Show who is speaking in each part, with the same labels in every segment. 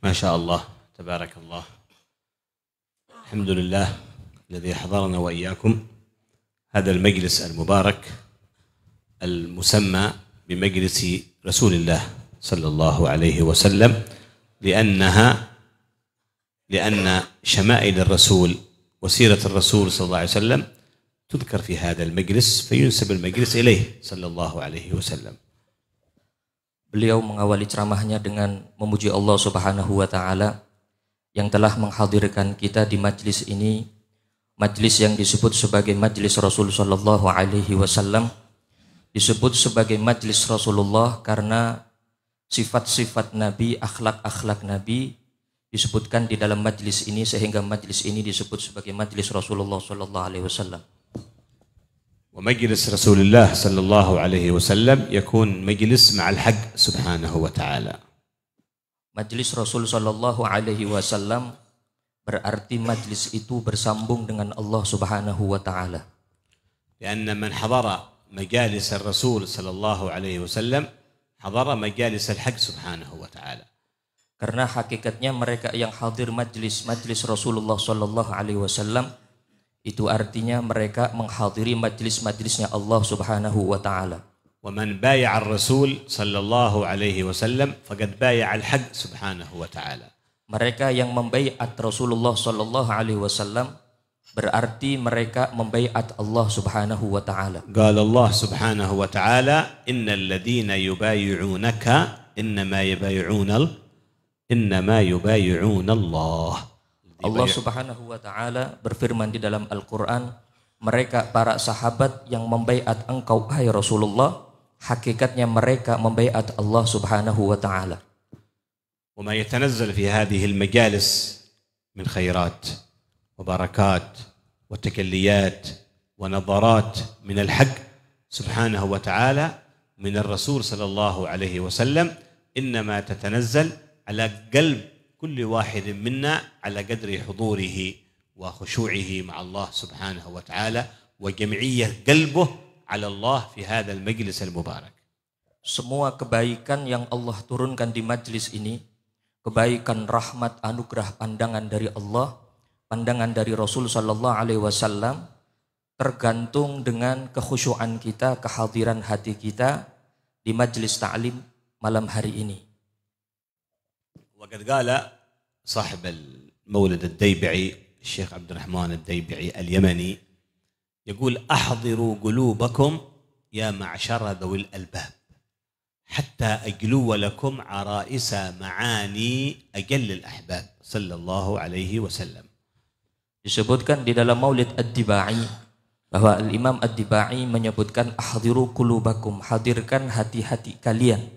Speaker 1: ما شاء الله تبارك الله. الحمد لله الذي حضرنا وإياكم هذا المجلس المبارك المسمى بمجلس رسول الله صلى الله عليه وسلم لأن شمائل الرسول وسيرة الرسول صلى الله عليه وسلم تذكر في هذا المجلس فينسب المجلس إليه صلى الله عليه وسلم.
Speaker 2: Beliau mengawali ceramahnya dengan memuji Allah Subhanahu wa taala yang telah menghadirkan kita di majlis ini, majlis yang disebut sebagai majlis Rasul sallallahu alaihi wasallam. Disebut sebagai majlis Rasulullah karena sifat-sifat Nabi, akhlak-akhlak Nabi disebutkan di dalam majlis ini, sehingga majlis ini disebut sebagai majlis Rasulullah sallallahu alaihi wasallam.
Speaker 1: ومجلس رسول الله صلى الله عليه وسلم يكون مجلس مع الحق سبحانه وتعالى.
Speaker 2: Majlis Rasul sallallahu alaihi wasallam berarti majlis itu bersambung dengan Allah Subhanahu wa taala.
Speaker 1: لأن من حضر مجالس الرسول صلى الله عليه وسلم حضر مجالس الحق سبحانه وتعالى.
Speaker 2: Karena hakikatnya mereka yang hadir majlis Rasulullah sallallahu alaihi wasallam itu artinya mereka menghadiri majlis-majlisnya Allah Subhanahu wa taala.
Speaker 1: ومن بايع الرسول صلى الله عليه وسلم فقد بايع الحق سبحانه وتعالى.
Speaker 2: Mereka yang membaiat Rasulullah sallallahu alaihi wasallam berarti mereka membaiat Allah Subhanahu wa taala.
Speaker 1: قال الله سبحانه وتعالى إن الذين يبايعونك إنما يبايعون الله.
Speaker 2: Allah Subhanahu wa taala berfirman di dalam Al-Qur'an, mereka para sahabat yang membaiat engkau hai Rasulullah, hakikatnya mereka membaiat Allah Subhanahu wa taala.
Speaker 1: وما يتنزل في هذه المجالس من خيرات وبركات وتكليات ونظرات من الحق سبحانه وتعالى من الرسول صلى الله عليه وسلم إنما تتنزل على قلب كل واحد منا على قدر حضوره وخشوعه مع الله سبحانه وتعالى وجمعية قلبه على الله في هذا المجلس المبارك.
Speaker 2: Semua kebaikan yang Allah turunkan di majlis ini, kebaikan, rahmat, anugerah, pandangan dari Allah, pandangan dari Rasul sallallahu alaihi wasallam, tergantung dengan kekhusyuan kita, kehadiran hati kita di majlis ta'lim malam hari ini.
Speaker 1: وقد قال صاحب المولد الديبعي الشيخ عبد الرحمن الديبعي اليمني يقول أحضروا قلوبكم يا معشر ذوي الألباب حتى أجلو لكم عرائس معاني أجل الأحباب صلى الله عليه وسلم.
Speaker 2: Disebutkan di dalam Maulid Ad-Dibai bahwa Al-Imam Ad-Dibai menyebutkan ahdiru qulubakum, hadirkan hati-hati kalian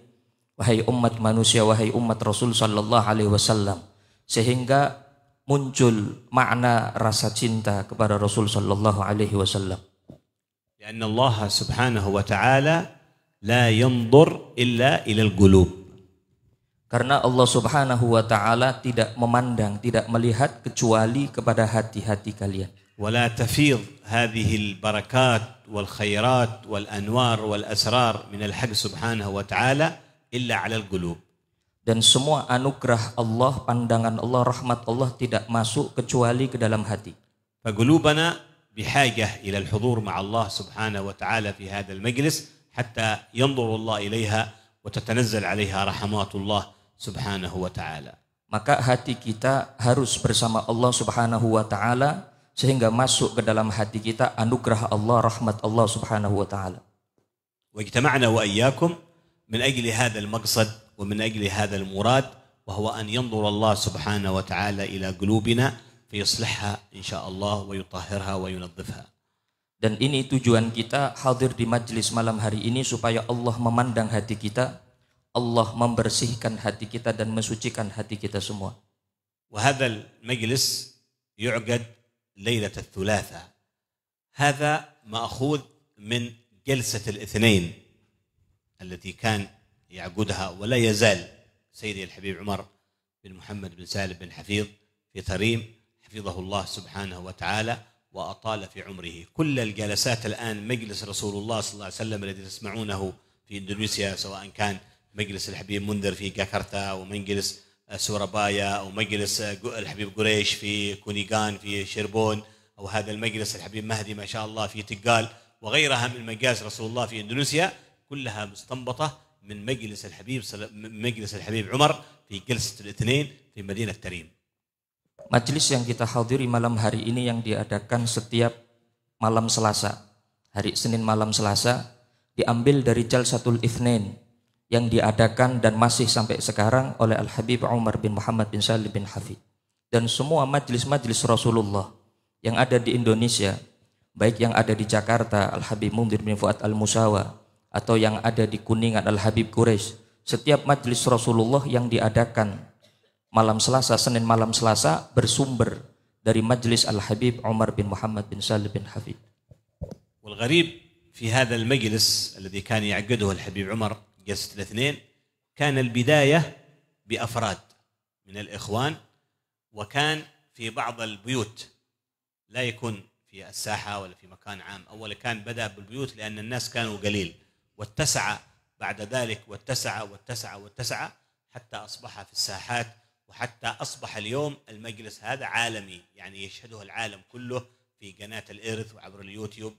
Speaker 2: wahai umat manusia, wahai umat Rasul sallallahu alaihi wasallam, sehingga muncul makna rasa cinta kepada Rasul sallallahu alaihi wasallam.
Speaker 1: لأن الله سبحانه وتعالى لا ينظر إلا إلى القلوب.
Speaker 2: Karena Allah Subhanahu wa taala tidak memandang, tidak melihat kecuali kepada hati-hati kalian.
Speaker 1: ولا تفيض هذه البركات والخيرات والأنوار والأسرار من الحق سبحانه وتعالى إلا على القلوب. Dan
Speaker 2: semua anugerah Allah, pandangan Allah, rahmat Allah tidak masuk kecuali ke dalam hati.
Speaker 1: فقلوبنا بحاجة إلى الحضور مع الله سبحانه وتعالى في هذا المجلس حتى ينظر الله إليها وتتنزل عليها رحمات الله سبحانه وتعالى.
Speaker 2: Maka hati kita harus bersama Allah Subhanahu wa taala sehingga masuk ke dalam hati kita anugerah Allah, rahmat Allah Subhanahu wa taala.
Speaker 1: واجتمعنا وإياكم من أجل هذا المقصد ومن أجل هذا المراد، وهو أن ينظر الله سبحانه وتعالى إلى قلوبنا فيصلحها إن شاء الله ويطهرها وينظفها.
Speaker 2: Dan ini tujuan kita hadir di majlis malam hari ini supaya Allah memandang hati kita, Allah membersihkan hati kita dan mensucikan hati kita semua.
Speaker 1: وهذا المجلس يعقد ليلة الثلاثاء. هذا مأخوذ من جلسة الاثنين التي كان يعقدها ولا يزال سيدي الحبيب عمر بن محمد بن سالم بن حفيظ في تريم حفظه الله سبحانه وتعالى وأطال في عمره. كل الجلسات الآن مجلس رسول الله صلى الله عليه وسلم الذي تسمعونه في إندونيسيا، سواء كان مجلس الحبيب منذر في جاكرتا ومجلس سورابايا أو مجلس الحبيب قريش في كونيغان في شيربون، أو هذا المجلس الحبيب مهدي ما شاء الله في تقال، وغيرها من مجالس رسول الله في إندونيسيا، كلها مستنبطة من مجلس الحبيب عمر في جلسة الاثنين في مدينة تريم.
Speaker 2: Majelis yang kita hadiri malam hari ini yang diadakan setiap malam Selasa, hari Senin malam Selasa, diambil dari Jalsatul Itsnain yang diadakan dan masih sampai sekarang oleh Al-Habib Umar bin Muhammad bin Salim bin Hafid. Dan semua majelis-majelis Rasulullah yang ada di Indonesia, baik yang ada di Jakarta Al-Habib Mundhir bin Fuad Al-Musawa, atau yang ada di Kuningan Al-Habib Quraisy, setiap majelis Rasulullah yang diadakan malam Selasa, Senin malam Selasa, bersumber dari majelis Al-Habib Umar bin Muhammad bin Salim bin Hafid.
Speaker 1: والغريب في هذا المجلس الذي كان يعقده الحبيب عمر جلسة الاثنين، كان البداية بأفراد من الإخوان، وكان في بعض البيوت، لا يكون في الساحة ولا في مكان عام. أولا كان بدأ بالبيوت لأن الناس كانوا قليل، واتسع بعد ذلك واتسع واتسع واتسع حتى أصبح في الساحات، وحتى أصبح اليوم المجلس هذا عالمي، يعني يشهده العالم كله في قناة الإرث وعبر اليوتيوب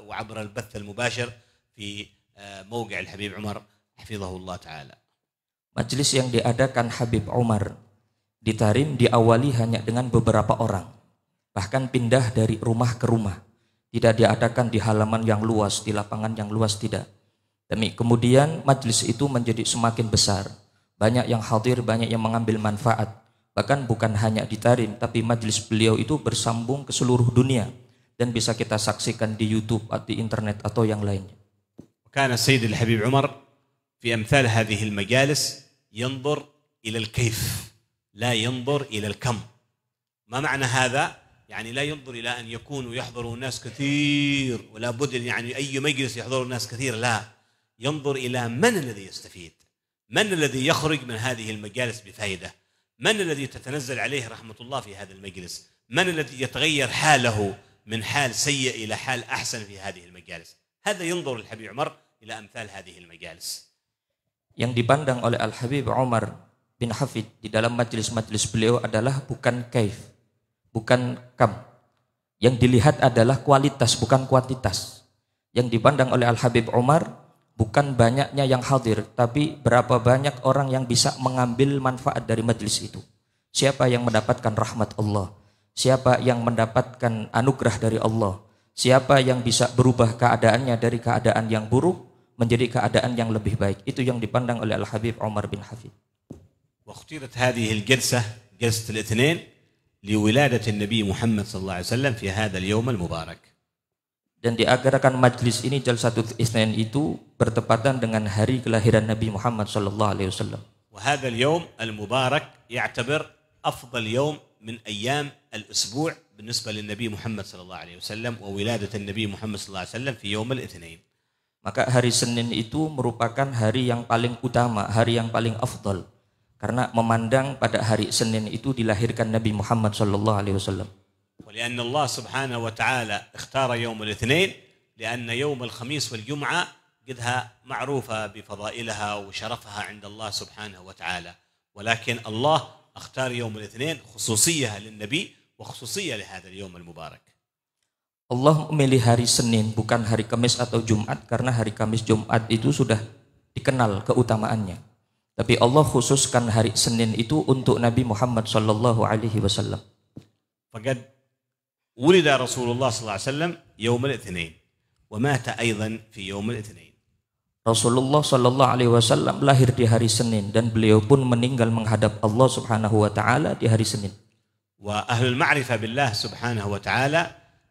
Speaker 1: وعبر البث المباشر في موقع الحبيب عمر حفظه الله تعالى.
Speaker 2: Majelis yang diadakan Habib Umar di Tarim diawali hanya dengan beberapa orang, bahkan pindah dari rumah ke rumah, tidak diadakan di halaman yang luas, di lapangan yang luas, tidak. Demi kemudian majelis itu menjadi semakin besar, banyak yang hadir, banyak yang mengambil manfaat, bahkan bukan hanya di Tarim, tapi majelis beliau itu bersambung ke seluruh dunia dan bisa kita saksikan di YouTube atau di internet atau yang lainnya.
Speaker 1: كان السيد الحبيب عمر في أمثال هذه المجالس ينظر إلى الكيف لا ينظر إلى الكم. ما معنى هذا؟ يعني لا ينظر إلى أن يكونوا يحضروا الناس كثير ولا بد يعني أي مجلس يحضر الناس كثير، لا، ينظر إلى من الذي يستفيد، من الذي يخرج من هذه المجالس بفائدة، من الذي تتنزل عليه رحمة الله في هذا المجلس، من الذي يتغير حاله من حال سيء إلى حال أحسن في هذه المجالس. هذا ينظر الحبيب عمر إلى أمثال هذه المجالس.
Speaker 2: Yang dipandang oleh Al-Habib Umar bin Hafid di dalam majelis-majelis beliau adalah bukan kaif, bukan kam. Yang dilihat adalah kualitas, bukan kuantitas. Yang dipandang oleh Al-Habib Umar bukan banyaknya yang hadir, tapi berapa banyak orang yang bisa mengambil manfaat dari majelis itu. Siapa yang mendapatkan rahmat Allah, siapa yang mendapatkan anugerah dari Allah, siapa yang bisa berubah keadaannya dari keadaan yang buruk menjadi keadaan yang lebih baik. Itu yang dipandang oleh Al-Habib Umar bin Hafid.
Speaker 1: واختيرت هذه الجلسة جلسة الاثنين لولادة النبي محمد صلى الله عليه وسلم في هذا اليوم المبارك.
Speaker 2: Dan diagarakan majlis ini Jalsatul Itsnain itu bertepatan dengan hari kelahiran Nabi Muhammad sallallahu alaihi wasallam.
Speaker 1: وهذا اليوم المبارك يعتبر أفضل يوم من أيام الأسبوع بالنسبة للنبي محمد صلى الله عليه وسلم وولادة النبي محمد صلى الله عليه وسلم في يوم الاثنين.
Speaker 2: Maka hari Senin itu merupakan hari yang paling utama, hari yang paling afdal. Karena memandang pada hari Senin itu dilahirkan Nabi Muhammad sallallahu alaihi wasallam.
Speaker 1: ولأن الله سبحانه وتعالى اختار يوم الاثنين لأن يوم الخميس والجمعة قدها معروفة بفضائلها وشرفها عند الله سبحانه وتعالى، ولكن الله اختار يوم الاثنين خصوصية للنبي وخصوصية لهذا اليوم المبارك.
Speaker 2: Allah memilih hari Senin bukan hari Kamis atau Jumat karena hari Kamis Jumat itu sudah dikenal keutamaannya. Tapi Allah khususkan hari Senin itu untuk Nabi Muhammad sallallahu alaihi wasallam.
Speaker 1: فقد ولد رسول الله صلى الله عليه وسلم يوم الاثنين ومات أيضا في يوم الاثنين.
Speaker 2: Rasulullah sallallahu alaihi wasallam lahir di hari Senin dan beliau pun meninggal menghadap Allah Subhanahu wa taala di hari Senin.
Speaker 1: وأهل المعرفة بالله سبحانه وتعالى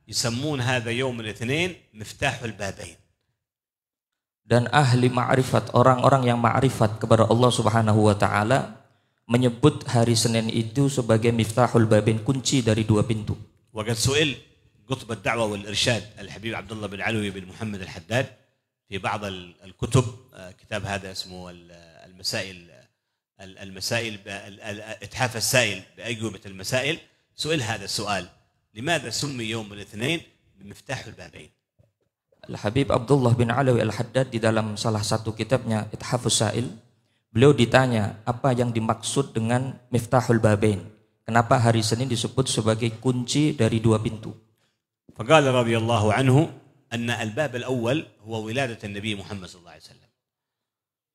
Speaker 1: يسمون هذا يوم الاثنين مفتاح البابين.
Speaker 2: Dan ahli ma'rifat, orang-orang yang ma'rifat kepada Allah Subhanahu wa taala menyebut hari Senin itu sebagai miftahul babain, kunci dari dua pintu.
Speaker 1: وقد سئل قطب الدعوة والإرشاد الحبيب عبد الله بن علوي بن محمد الحداد في بعض الكتب، كتاب هذا اسمه المسائل إتحاف السائل بأجوبة المسائل، سئل هذا السؤال: لماذا سمي يوم الاثنين بمفتاح البابين؟
Speaker 2: Al-Habib Abdullah bin Alawi Al-Haddad di dalam salah satu kitabnya Ithafus Sa'il Beliau ditanya apa yang dimaksud dengan Miftahul Babain. Kenapa hari Senin disebut sebagai kunci dari dua pintu?
Speaker 1: فقال رضي الله عنه أن الباب الأول هو ولادة النبي محمد صلى الله عليه وسلم.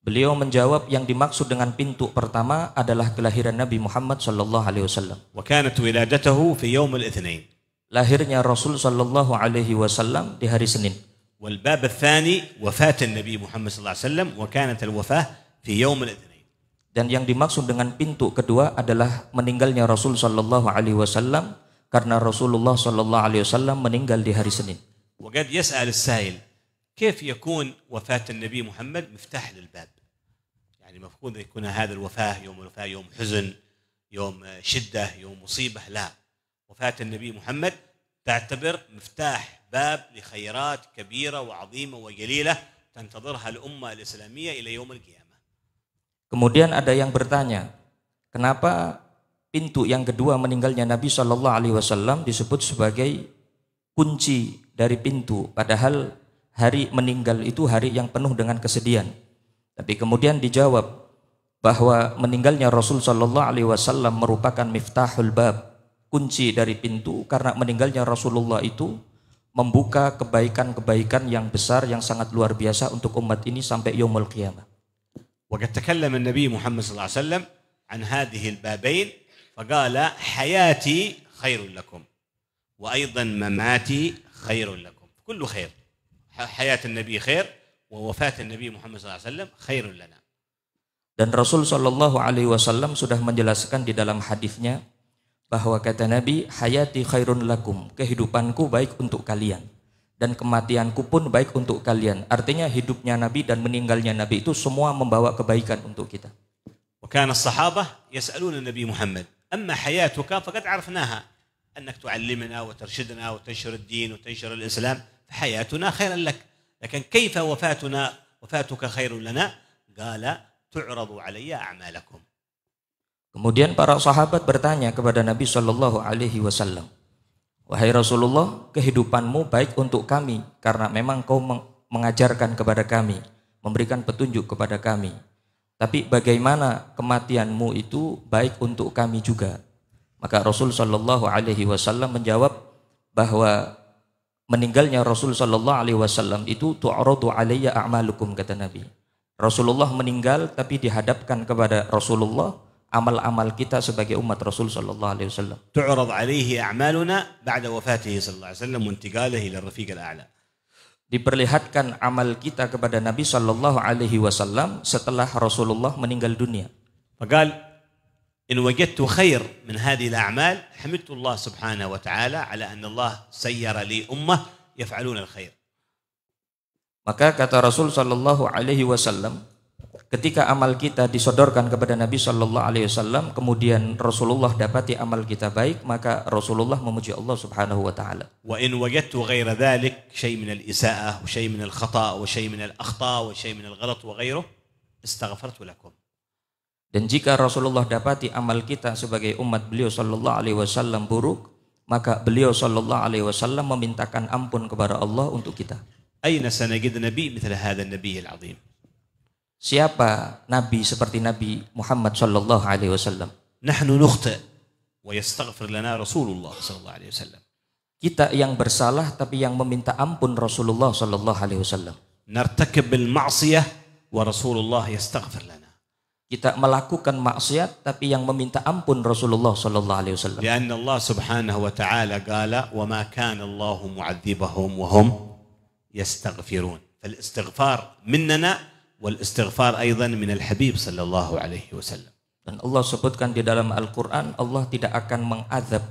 Speaker 2: Beliau menjawab yang dimaksud dengan pintu pertama adalah kelahiran Nabi Muhammad sallallahu alaihi wasallam.
Speaker 1: وكانت ولادته في يوم الاثنين.
Speaker 2: Lahirnya Rasul sallallahu alaihi wasallam di hari Senin.
Speaker 1: والباب الثاني وفاة النبي محمد صلى الله عليه وسلم وكانت الوفاة في يوم الاثنين.
Speaker 2: Dan yang dimaksud dengan pintu kedua adalah meninggalnya Rasul sallallahu alaihi wasallam karena Rasulullah sallallahu alaihi wasallam meninggal di hari Senin.
Speaker 1: وقد يسأل السائل كيف يكون وفاة النبي محمد مفتاح للباب؟ يعني مفروض يكون هذا الوفاة يوم حزن، يوم شدة، يوم مصيبة. لا، وفاة النبي محمد تعتبر مفتاح باب لخيرات كبيرة وعظيمة وجليلة تنتظرها الأمة الإسلامية إلى يوم القيامة.
Speaker 2: Kemudian ada yang bertanya, kenapa pintu yang kedua meninggalnya Nabi Shallallahu Alaihi Wasallam disebut sebagai kunci dari pintu, padahal hari meninggal itu hari yang penuh dengan kesedihan. Tapi kemudian dijawab bahwa meninggalnya Rasul Shallallahu Alaihi Wasallam merupakan miftahul bab, kunci dari pintu, karena meninggalnya Rasulullah itu membuka kebaikan-kebaikan yang besar yang sangat luar biasa untuk umat ini sampai yaumul qiyamah.
Speaker 1: وقد تكلم النبي محمد صلى الله عليه وسلم عن هذه البابين فقال حياتي خير لكم وأيضا مماتي خير لكم، كل خير. حياة النبي خير ووفاة النبي محمد صلى الله عليه وسلم خير لنا.
Speaker 2: Dan Rasul Shallallahu Alaihi Wasallam sudah menjelaskan di dalam hadisnya bahwa kata Nabi, hayati khairun lakum, kehidupanku baik untuk kalian dan kematianku pun baik untuk kalian. Artinya hidupnya Nabi dan meninggalnya Nabi itu semua membawa kebaikan untuk kita.
Speaker 1: وكان الصحابة يسألون النبي محمد أما حياتك فقد عرفناها أنك تعلمنا وترشدنا وتنشر الدين وتنشر الإسلام فحياتنا خيرا لك، لكن كيف وفاتك خير لنا؟ قال تعرض علي أعمالكم.
Speaker 2: Kemudian para sahabat bertanya kepada Nabi Shallallahu Alaihi Wasallam, wahai Rasulullah, kehidupanmu baik untuk kami karena memang kau mengajarkan kepada kami, memberikan petunjuk kepada kami. Tapi bagaimana kematianmu itu baik untuk kami juga? Maka Rasul Shallallahu Alaihi Wasallam menjawab bahwa meninggalnya Rasul Shallallahu Alaihi Wasallam itu tu'radu alayya a'malukum, kata Nabi. Rasulullah meninggal tapi dihadapkan kepada Rasulullah amal-amal kita sebagai umat Rasul sallallahu alaihi wasallam.
Speaker 1: تعرض عليه أعمالنا بعد وفاته صلى الله عليه وسلم وانتقاله إلى الرفيق الأعلى.
Speaker 2: Diperlihatkan amal kita kepada Nabi sallallahu alaihi wasallam setelah Rasulullah meninggal dunia.
Speaker 1: فقال إن وجدت خير من هذه الأعمال حمدت الله سبحانه وتعالى على أن الله سير لي أمة يفعلون الخير.
Speaker 2: Maka kata Rasul sallallahu alaihi wasallam, ketika amal kita disodorkan kepada Nabi Shallallahu Alaihi Wasallam, kemudian Rasulullah dapati amal kita baik, maka Rasulullah memuji Allah Subhanahu Wa Taala.
Speaker 1: وإن وجدت غير ذلك شيء من الإساءة وشيء من الخطأ وشيء من الأخطاء وشيء من الغلط وغيره استغفرت لكم.
Speaker 2: Dan jika Rasulullah dapati amal kita sebagai umat beliau Shallallahu Alaihi Wasallam buruk, maka beliau Shallallahu Alaihi Wasallam memintakan ampun kepada Allah untuk kita.
Speaker 1: أين سنجد نبي مثل هذا النبي العظيم؟
Speaker 2: Siapa nabi seperti Nabi Muhammad sallallahu alaihi wasallam?
Speaker 1: نحن نخطئ ويستغفر لنا رسول الله صلى الله عليه وسلم.
Speaker 2: Kita yang bersalah tapi yang meminta ampun Rasulullah sallallahu alaihi wasallam.
Speaker 1: نرتكب المعصية ورسول الله يستغفر لنا.
Speaker 2: Kita melakukan maksiat tapi yang meminta ampun Rasulullah sallallahu alaihi wasallam.
Speaker 1: لأن الله سبحانه وتعالى قال وما كان الله معذبهم وهم يستغفرون. فالاستغفار مننا والاستغفار أيضا من الحبيب صلى الله عليه وسلم.
Speaker 2: Dan Allah sebutkan di dalam Al-Quran, Allah tidak akan mengadab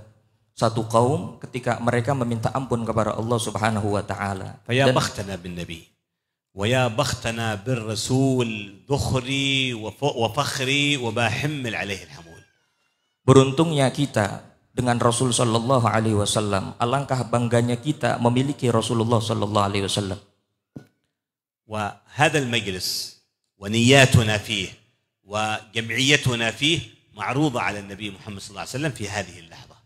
Speaker 2: satu kaum ketika mereka meminta ampun kepada Allah Subhanahu wa Ta'ala.
Speaker 1: فيا بختنا بالنبي ويا بختنا بالرسول ذخري وفخري وباحمل عليه الحمول.
Speaker 2: Beruntungnya kita dengan Rasul sallallahu alaihi wasallam, alangkah bangganya kita memiliki Rasulullah sallallahu alaihi wasallam.
Speaker 1: وهذا المجلس ونياتنا فيه وجمعيتنا فيه معروضة على النبي محمد صلى الله عليه وسلم في هذه اللحظة.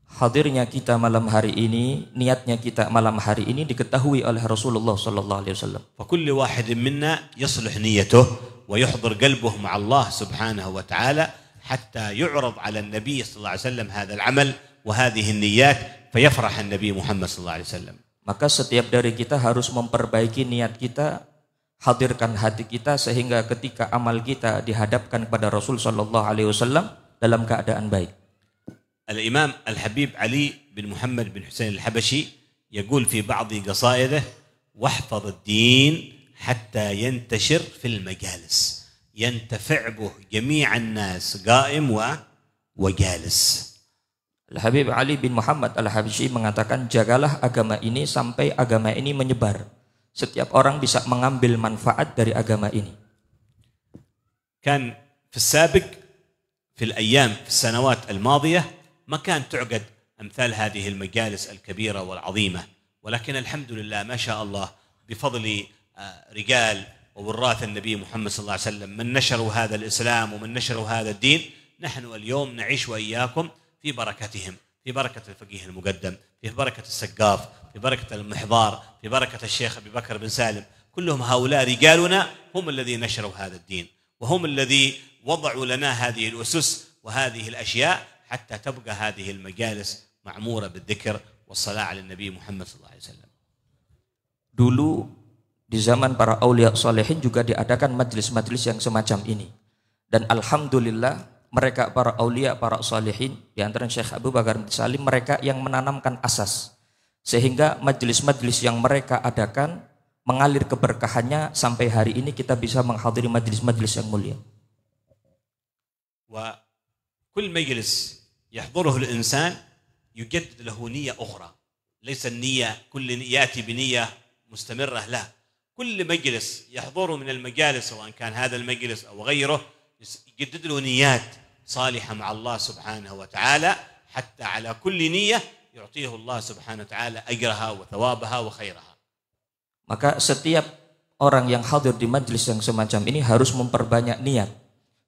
Speaker 2: hadirnya kita malam hari ini, niatnya kita malam hari ini diketahui oleh Rasulullah sallallahu alaihi wasallam.
Speaker 1: فكل واحد منا يصلح نيته ويحضر قلبه مع الله سبحانه وتعالى حتى يعرض على النبي صلى الله عليه وسلم هذا العمل وهذه النيات فيفرح النبي محمد صلى الله عليه وسلم.
Speaker 2: Maka setiap dari kita harus memperbaiki niat kita, hadirkan hati kita sehingga ketika amal kita dihadapkan kepada Rasul sallallahu alaihi wasallam dalam keadaan baik.
Speaker 1: الإمام الحبيب علي بن محمد بن حسين الحبشي يقول في بعض قصائده: واحفظ الدين حتى ينتشر في المجالس ينتفع به جميع الناس قائم وجالس.
Speaker 2: Al-Habib Ali bin Muhammad Al-Habsyi mengatakan, jagalah agama ini sampai agama ini menyebar. Setiap orang bisa mengambil manfaat dari agama ini.
Speaker 1: كان في السابق في الأيام في السنوات الماضية ما كان تعقد أمثال هذه المجالس الكبيرة والعظيمة، ولكن الحمد لله ما شاء الله بفضل رجال ووراث النبي محمد صلى الله عليه وسلم من نشروا هذا الإسلام ومن نشروا هذا الدين، نحن اليوم نعيش وإياكم في بركتهم، في بركة الفقيه المقدم، في بركة السقاف، في بركة المحضار، في بركة الشيخ أبي بكر بن سالم. كلهم هؤلاء رجالنا هم الذين نشروا هذا الدين، وهم الذي وضعوا لنا هذه الأسس وهذه الأشياء حتى تبقى هذه المجالس معمورة بالذكر والصلاة على النبي محمد صلى الله عليه وسلم.
Speaker 2: Dulu di zaman para aulia salihin juga diadakan majlis-majlis yang semacam ini. Dan alhamdulillah mereka para aulia, para salihin, di antara Syekh Abu Bakar bin Salim, mereka yang menanamkan asas. Sehingga majlis-majlis yang mereka adakan mengalir keberkahannya sampai hari ini kita bisa menghadiri majlis-majlis yang mulia.
Speaker 1: وكل مجلس يحضره الإنسان يجدد له نية أخرى، ليس النية كل يأتي بنية مستمرة، لا، كل مجلس يحضره من المجالس سواء كان هذا المجلس أو غيره يجدد له نيات صالحة مع الله سبحانه وتعالى، حتى على كل نية يعطيه الله سبحانه وتعالى أجرها وثوابها وخيرها.
Speaker 2: Maka setiap orang yang hadir di majlis yang semacam ini harus memperbanyak niat,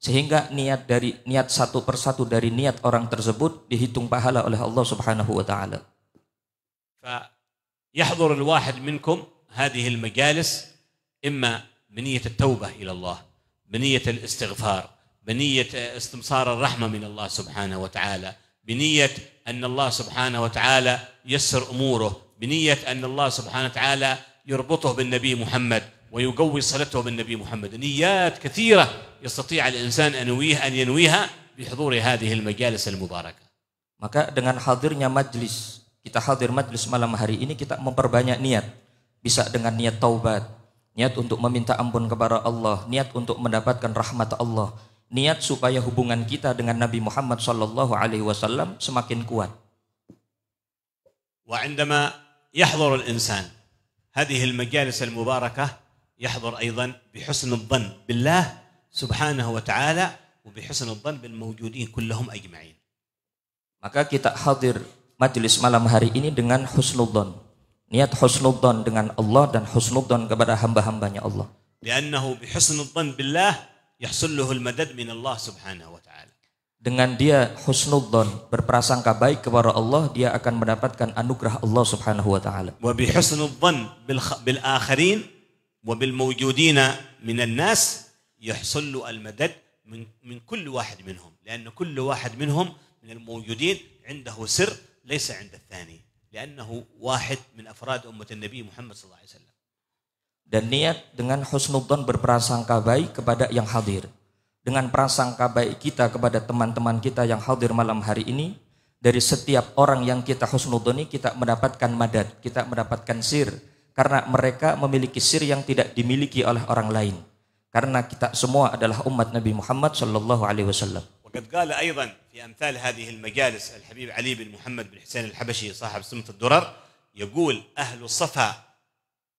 Speaker 2: sehingga niat satu persatu dari niat orang tersebut dihitung pahala oleh Allah Subhanahu wa taala.
Speaker 1: فيحضر الواحد منكم هذه المجالس إما بنية التوبة إلى الله، بنية الاستغفار، بنية استمصار الرحمة من الله سبحانه وتعالى، بنية أن الله سبحانه وتعالى يسر أموره، بنية أن الله سبحانه وتعالى يربطه بالنبي محمد ويقوي صلته بالنبي محمد. نيات كثيرة يستطيع الإنسان أن ينويها بحضور هذه المجالس المباركة.
Speaker 2: Maka dengan hadirnya majlis, kita hadir majlis malam hari ini, kita memperbanyak niat. Bisa dengan niat taubat, niat untuk meminta ampun kepada Allah, niat untuk mendapatkan rahmat Allah, niat supaya hubungan kita dengan Nabi Muhammad sallallahu alaihi wasallam semakin kuat.
Speaker 1: وعندما يحضر الإنسان هذه المجالس المباركة يحضر أيضا بحسن الظن بالله سبحانه وتعالى وبحسن الظن بالموجودين كلهم أجمعين.
Speaker 2: Maka kita hadir majlis malam hari ini dengan husnudzon, niat husnudzon dengan Allah dan husnudzon kepada hamba-hambanya Allah.
Speaker 1: لأنه بحسن الظن بالله يحصل له المدد من الله سبحانه وتعالى.
Speaker 2: Dengan dia husnudzon, berprasangka baik kepada Allah, dia akan mendapatkan anugerah Allah Subhanahu wa taala.
Speaker 1: وبحسن الظن بالآخرين وبالموجودين من الناس يحصل له المدد من كل واحد منهم، لأن كل واحد منهم من الموجودين عنده سر ليس عند الثاني، لأنه واحد من أفراد أمة النبي محمد صلى الله عليه وسلم.
Speaker 2: Dan niat dengan husnudzon, berprasangka baik kepada yang hadir. Dengan prasangka baik kita kepada teman-teman kita yang hadir malam hari ini, dari setiap orang yang kita husnudzoni kita mendapatkan madad, kita mendapatkan sir. Karena mereka memiliki sir yang tidak dimiliki oleh orang lain. Karena kita semua adalah umat Nabi Muhammad sallallahu alaihi wasallam.
Speaker 1: وقد قال أيضا في أمثال هذه المجالس الحبيب علي بن محمد بن حسين الحبشي صاحب سمة الدرر، يقول: أهل الصفا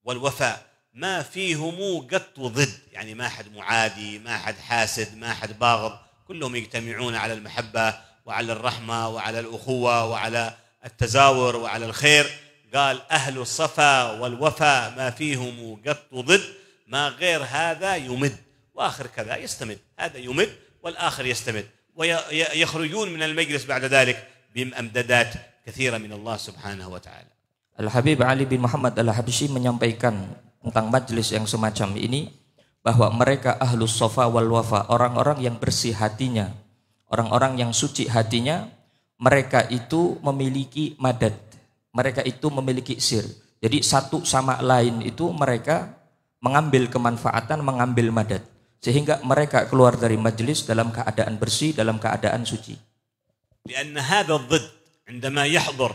Speaker 1: والوفاء ما فيهم قط ضد، يعني ما حد معادي، ما حد حاسد، ما حد باغض، كلهم يجتمعون على المحبة وعلى الرحمة وعلى الأخوة وعلى التزاور وعلى الخير. قال: أهل الصفا والوفاء ما فيهم قط ضد، ما غير هذا يمد، وآخر كذا يستمد، هذا يمد والآخر يستمد، ويخرجون من المجلس بعد ذلك بأمدادات كثيرا من الله سبحانه وتعالى.
Speaker 2: Al-Habib Ali bin Muhammad Al-Habsyi menyampaikan tentang majlis yang semacam ini bahwa mereka ahlus sofa wal wafa, orang-orang yang bersih hatinya, orang-orang yang suci hatinya, mereka itu memiliki madad, mereka itu memiliki sir. Jadi satu sama lain itu mereka mengambil kemanfaatan, mengambil madad, sehingga mereka keluar dari majlis dalam keadaan bersih, dalam keadaan suci.
Speaker 1: لأن هذا الضد عندما يحضر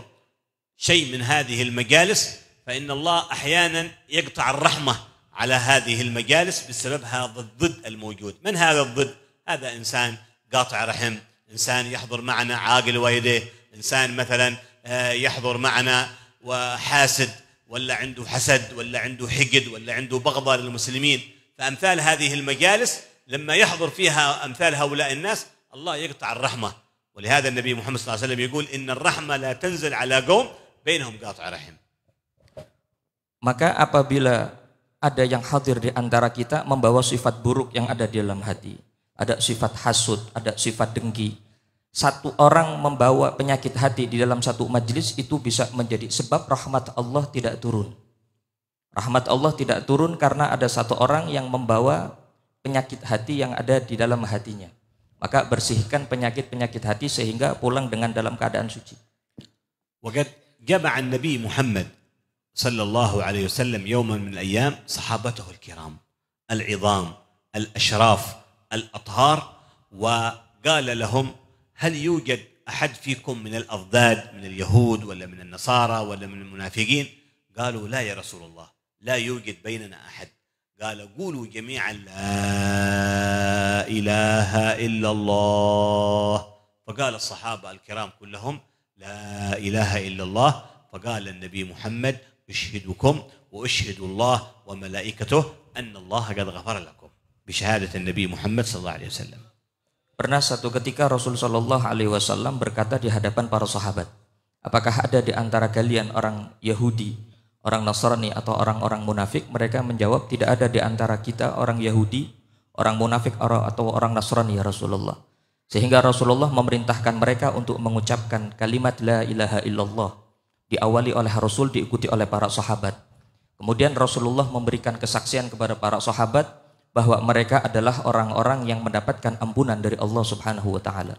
Speaker 1: شيء من هذه المجالس فإن الله أحيانا يقطع الرحمة على هذه المجالس بسبب هذا الضد الموجود. من هذا الضد؟ هذا إنسان قاطع رحم، إنسان يحضر معنا عاقل والديه، إنسان مثلا يحضر معنا وحاسد، ولا عنده حسد، ولا عنده حقد، ولا عنده بغضة للمسلمين. فأمثال هذه المجالس لما يحضر فيها أمثال هؤلاء الناس الله يقطع الرحمة. ولهذا النبي محمد صلى الله عليه وسلم يقول إن الرحمة لا تنزل على قوم بينهم قاطع رحم.
Speaker 2: Maka apabila ada yang hadir di antara kita membawa sifat buruk yang ada di dalam hati, ada sifat hasud, ada sifat dengki, satu orang membawa penyakit hati di dalam satu majlis, itu bisa menjadi sebab rahmat Allah tidak turun. Rahmat Allah tidak turun karena ada satu orang yang membawa penyakit hati yang ada di dalam hatinya. Maka bersihkan penyakit-penyakit hati sehingga pulang dengan dalam keadaan suci.
Speaker 1: وقد جمع النبي محمد صلى الله عليه وسلم يوما من الأيام صحابته الكرام العظام الأشراف الأطهار، وقال لهم: هل يوجد أحد فيكم من الأضداد من اليهود ولا من النصارى ولا من المنافقين؟ قالوا: لا يا رسول الله، لا يوجد بيننا أحد. قال: قولوا جميعا لا إله إلا الله. فقال الصحابة الكرام كلهم: لا إله إلا الله. فقال النبي محمد: أشهدكم وأشهد الله وملائكته أن الله قد غفر لكم، بشهادة النبي محمد صلى الله عليه وسلم.
Speaker 2: Pernah satu ketika Rasul Shallallahu Alaihi Wasallam berkata di hadapan para sahabat, apakah ada di antara kalian orang Yahudi, orang Nasrani atau orang-orang munafik? Mereka menjawab, tidak ada di antara kita orang Yahudi, orang munafik atau orang Nasrani ya Rasulullah. Sehingga Rasulullah memerintahkan mereka untuk mengucapkan kalimat la ilaha illallah. Diawali oleh Rasul, diikuti oleh para sahabat. Kemudian Rasulullah memberikan kesaksian kepada para sahabat bahwa mereka adalah orang-orang yang mendapatkan ampunan dari Allah Subhanahu wa taala.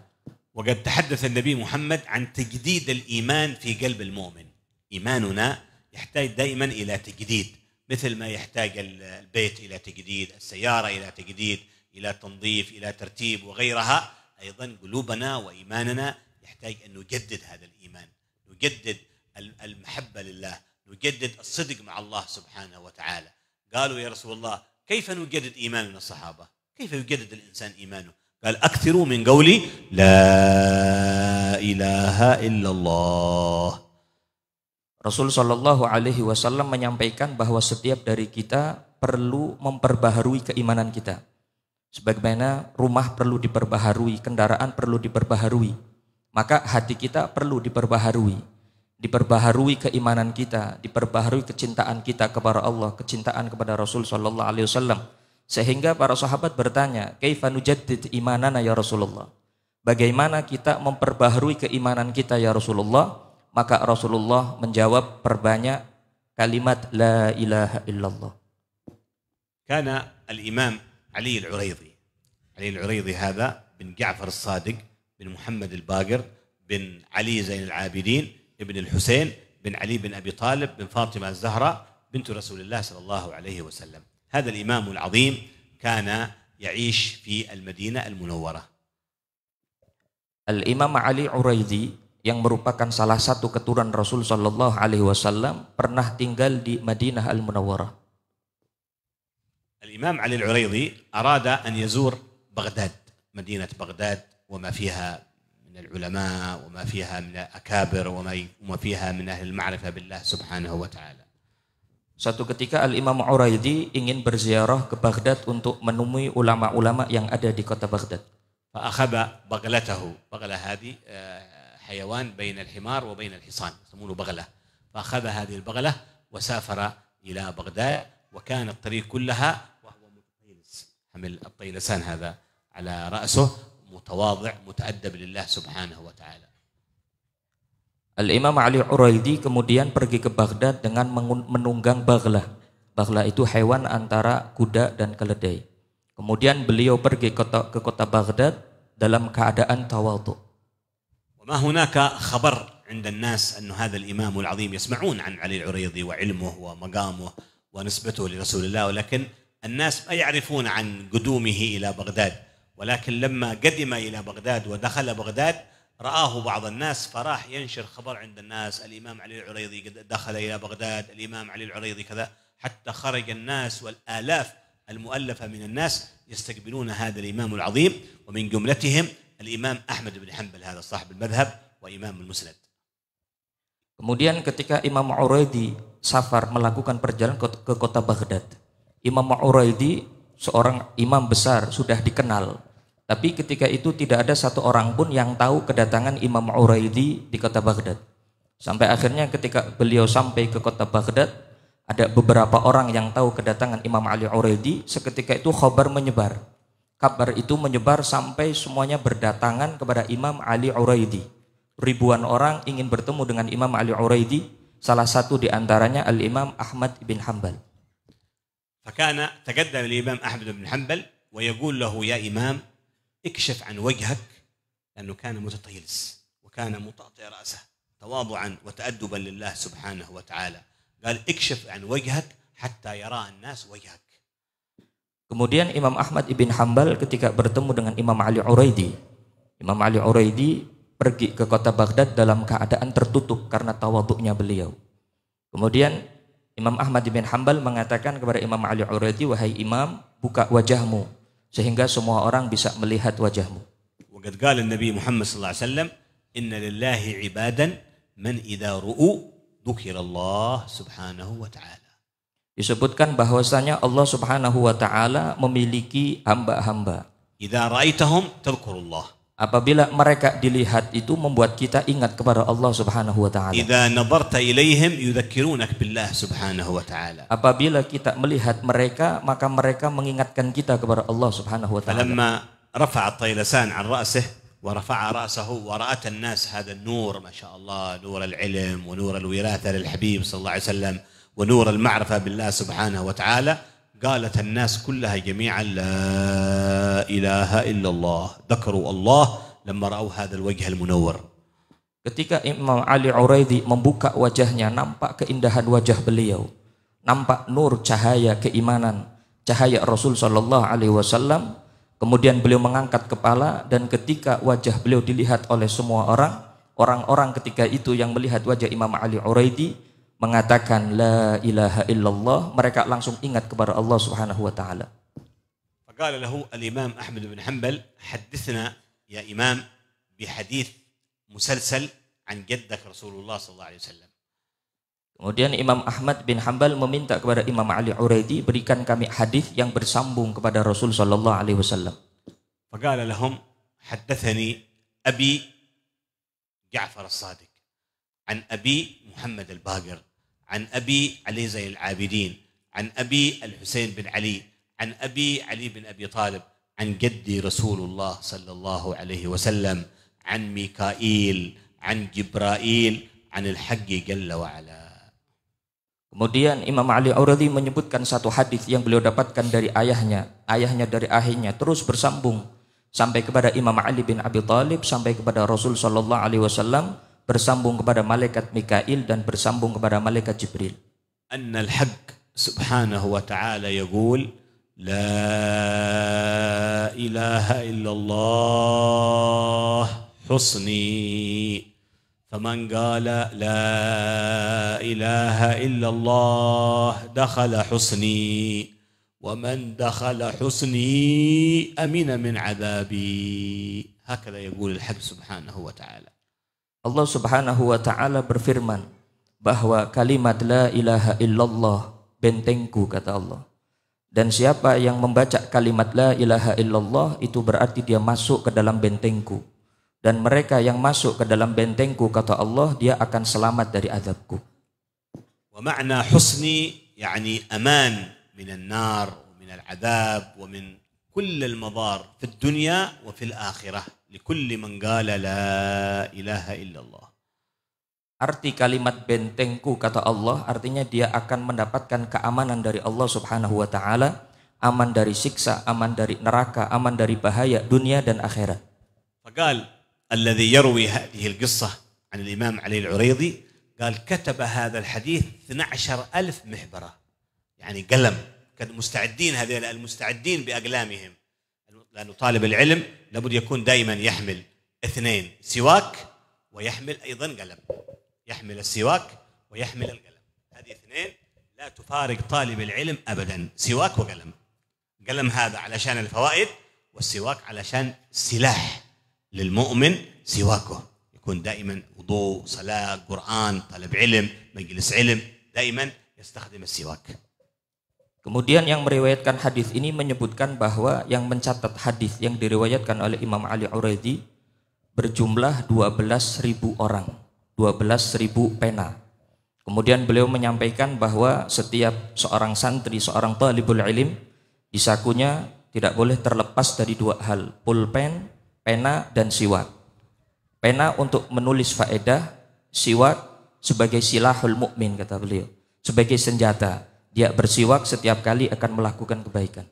Speaker 1: وقد تحدث النبي محمد عن تجديد الإيمان في قلب المؤمن. إيماننا يحتاج دائما إلى تجديد، مثل ما يحتاج البيت إلى تجديد، السيارة إلى تجديد، إلى تنظيف، إلى ترتيب وغيرها. أيضا قلوبنا وإيماننا يحتاج أن نجدد هذا الإيمان، نجدد المحبة لله، نجدد الصدق مع الله سبحانه وتعالى. قالوا: يا رسول الله، كيف نجدد إيماننا؟ الصحابة: كيف يجدد الإنسان إيمانه؟ قال: أكثروا من قولي لا إله إلا الله.
Speaker 2: Rasul Shallallahu Alaihi Wasallam menyampaikan bahwa setiap dari kita perlu memperbaharui keimanan kita. Sebagaimana rumah perlu diperbaharui, kendaraan perlu diperbaharui, maka hati kita perlu diperbaharui. Diperbaharui keimanan kita, diperbaharui kecintaan kita kepada Allah, kecintaan kepada Rasul Shallallahu Alaihi Wasallam. Sehingga para sahabat bertanya, kaifa nujaddid imanana ya Rasulullah? Bagaimana kita memperbaharui keimanan kita ya Rasulullah? Maka Rasulullah menjawab, perbanyak kalimat la ilaha illallah.
Speaker 1: كان الإمام علي العريضي هذا بن جعفر الصادق بن محمد الباقر بن علي زين العابدين ابن الحسين بن علي بن أبي طالب بن فاطمة الزهراء بنت رسول الله صلى الله عليه وسلم. هذا الإمام العظيم كان يعيش في المدينة المنورة.
Speaker 2: Al-Imam Ali Uraidhi yang merupakan salah satu keturunan Rasul Shallallahu Alaihi Wasallam pernah tinggal di Madinah Al-Munawwarah.
Speaker 1: الإمام علي العريضي أراد أن يزور بغداد، مدينة بغداد وما فيها من العلماء وما فيها من الأكابر وما فيها من أهل المعرفة بالله سبحانه وتعالى.
Speaker 2: Suatu ketika Al-Imam Uraidhi ingin berziarah ke Baghdad untuk menemui ulama-ulama yang ada di kota Baghdad.
Speaker 1: فأخذ بغلته، بغلة هذه حيوان بين الحمار وبين الحصان يسمونه بغلة، فأخذ هذه البغلة وسافر إلى بغداد، وكان الطريق كلها وهو متطيلس، حمل الطيلسان هذا على رأسه، متواضع متأدب لله سبحانه وتعالى.
Speaker 2: Al-Imam Ali Uraidi kemudian pergi ke Baghdad dengan menunggang baghlah. Baghlah itu hewan antara kuda dan keledai. Kemudian beliau pergi ke kota Baghdad dalam keadaan tawadhu.
Speaker 1: وما هناك خبر عند الناس أن هذا الإمام العظيم يسمعون عن علي العريضي وعلمه ومقامه ونسبته لرسول الله، ولكن الناس ما يعرفون عن قدومه إلى بغداد، ولكن لما قدم إلى بغداد ودخل بغداد رآه بعض الناس فراح ينشر خبر عند الناس الإمام علي العريضي قد دخل إلى بغداد، الإمام علي العريضي كذا، حتى خرج الناس والآلاف المؤلفة من الناس يستقبلون هذا الإمام العظيم، ومن جملتهم الإمام أحمد بن حنبل هذا صاحب المذهب وإمام المسند.
Speaker 2: Kemudian ketika Imam Uraidi safar melakukan perjalanan ke kota Baghdad, Imam Uraidi seorang imam besar sudah dikenal, tapi ketika itu tidak ada satu orang pun yang tahu kedatangan Imam Uraidi di kota Baghdad. Sampai akhirnya ketika beliau sampai ke kota Baghdad, ada beberapa orang yang tahu kedatangan Imam Ali Uraidi. Seketika itu kabar menyebar. Kabar itu menyebar sampai semuanya berdatangan kepada Imam Ali Uraidi. Ribuan orang ingin bertemu dengan Imam Ali Uraidi, salah satu di antaranya Al-Imam Ahmad bin Hanbal.
Speaker 1: فكان تقدم الإمام أحمد بن حنبل ويقول له يا إمام اكشف عن وجهك، لأنه كان متطيلس وكان مطأطئ رأسه تواضعا وتأدبا لله سبحانه وتعالى، قال اكشف عن وجهك حتى يرى الناس وجهك.
Speaker 2: Kemudian Imam Ahmad bin Hanbal ketika bertemu dengan Imam Ali Uraidi, Imam Ali Uraidi pergi ke kota Baghdad dalam keadaan tertutup karena tawadhu'nya beliau. Kemudian Imam Ahmad bin Hanbal mengatakan kepada Imam Ali Uraidi, wahai imam, buka wajahmu sehingga semua orang bisa melihat wajahmu.
Speaker 1: وقد قال النبي محمد صلى الله عليه وسلم إن لله عبادا من إذا رؤوا ذكر الله سبحانه وتعالى.
Speaker 2: Disebutkan bahwasanya Allah Subhanahu wa taala memiliki hamba-hamba.
Speaker 1: إذا رأيتهم تذكر الله.
Speaker 2: Apabila mereka dilihat itu membuat kita ingat kepada Allah Subhanahu wa taala.
Speaker 1: إذا نظرت إليهم يذكرونك بالله سبحانه وتعالى.
Speaker 2: Apabila kita melihat mereka, maka mereka mengingatkan kita kepada Allah Subhanahu wa taala.
Speaker 1: فلما رفع الطيلسان عن رأسه ورفع رأسه ورأت الناس هذا النور ما شاء الله، نور العلم ونور الوراثة للحبيب صلى الله عليه وسلم ونور المعرفة بالله سبحانه وتعالى، قالت الناس كلها جميعا لا إله إلا الله، ذكروا الله لما رأوا هذا الوجه المنور.
Speaker 2: Ketika Imam Ali Uraidi membuka wajahnya, nampak keindahan wajah beliau, nampak nur cahaya keimanan, cahaya Rasul sallallahu alaihi wasallam. Kemudian beliau mengangkat kepala, dan ketika wajah beliau dilihat oleh semua orang, orang-orang ketika itu yang melihat wajah Imam Ali Uraidi mengatakan la ilaha illallah, mereka langsung ingat kepada Allah Subhanahu wa taala.
Speaker 1: فقال له الإمام أحمد بن حنبل حدثنا يا إمام بحديث مسلسل عن جدك رسول الله صلى الله عليه وسلم.
Speaker 2: Kemudian Imam Ahmad bin Hanbal meminta kepada Imam Ali Uraidi, berikan kami hadis yang bersambung kepada Rasul sallallahu alaihi wasallam.
Speaker 1: فقال لهم حدثني أبي جعفر الصادق عن أبي محمد الباقر عن أبي علي زين العابدين عن أبي الحسين بن علي عن أبي علي بن أبي طالب عن جدي رسول الله صلى الله عليه وسلم عن ميكائيل عن جبرائيل عن الحق جل وعلا.
Speaker 2: Kemudian Imam Ali Uraidi menyebutkan satu hadis yang beliau dapatkan dari ayahnya dari ayahnya, terus bersambung sampai kepada Imam Ali bin Abi Thalib, sampai kepada Rasul sallallahu alaihi wasallam, bersambung kepada malaikat Mikail dan bersambung kepada malaikat Jibril.
Speaker 1: Annal haqq subhanahu wa ta'ala yaqul la ilaha illallah husni faman qala la ilaha illallah dakhala husni ومن دخل حسني أمن من عذابي. هكذا يقول الحق سبحانه وتعالى.
Speaker 2: Allah Subhanahu wa taala berfirman bahwa kalimat la ilaha illallah bentengku, kata Allah. Dan siapa yang membaca kalimat la ilaha illallah itu berarti dia masuk ke dalam bentengku. Dan mereka yang masuk ke dalam bentengku, kata Allah, dia akan selamat dari azabku.
Speaker 1: Wa ma'na husni yani aman من النار ومن العذاب ومن كل المضار في الدنيا وفي الآخرة لكل من قال لا إله إلا الله.
Speaker 2: Arti kalimat bentengku kata Allah artinya dia akan mendapatkan keamanan dari Allah Subhanahu wa taala, aman dari siksa, aman dari neraka, aman dari bahaya dunia dan akhirat.
Speaker 1: فقال الذي يروي هذه القصة عن الإمام علي العريضي قال كتب هذا الحديث 12,000 محبرة، يعني قلم، كانوا مستعدين، هذول المستعدين بأقلامهم، لأنه طالب العلم لابد يكون دائما يحمل 2 سواك ويحمل أيضا قلم، يحمل السواك ويحمل القلم، هذه 2 لا تفارق طالب العلم أبدا، سواك وقلم. قلم هذا علشان الفوائد، والسواك علشان سلاح للمؤمن، سواكه يكون دائما وضوء، صلاة، قرآن، طلب علم، مجلس علم، دائما يستخدم السواك.
Speaker 2: Kemudian yang meriwayatkan hadis ini menyebutkan bahwa yang mencatat hadis yang diriwayatkan oleh Imam Ali Uraidi berjumlah 12.000 orang, 12.000 pena. Kemudian beliau menyampaikan bahwa setiap seorang santri, seorang talibul ilm di sakunya tidak boleh terlepas dari 2 hal, pulpen, pena dan siwak. Pena untuk menulis faedah, siwak sebagai silahul mukmin kata beliau, sebagai senjata. Dia bersiwak setiap kali akan melakukan kebaikan.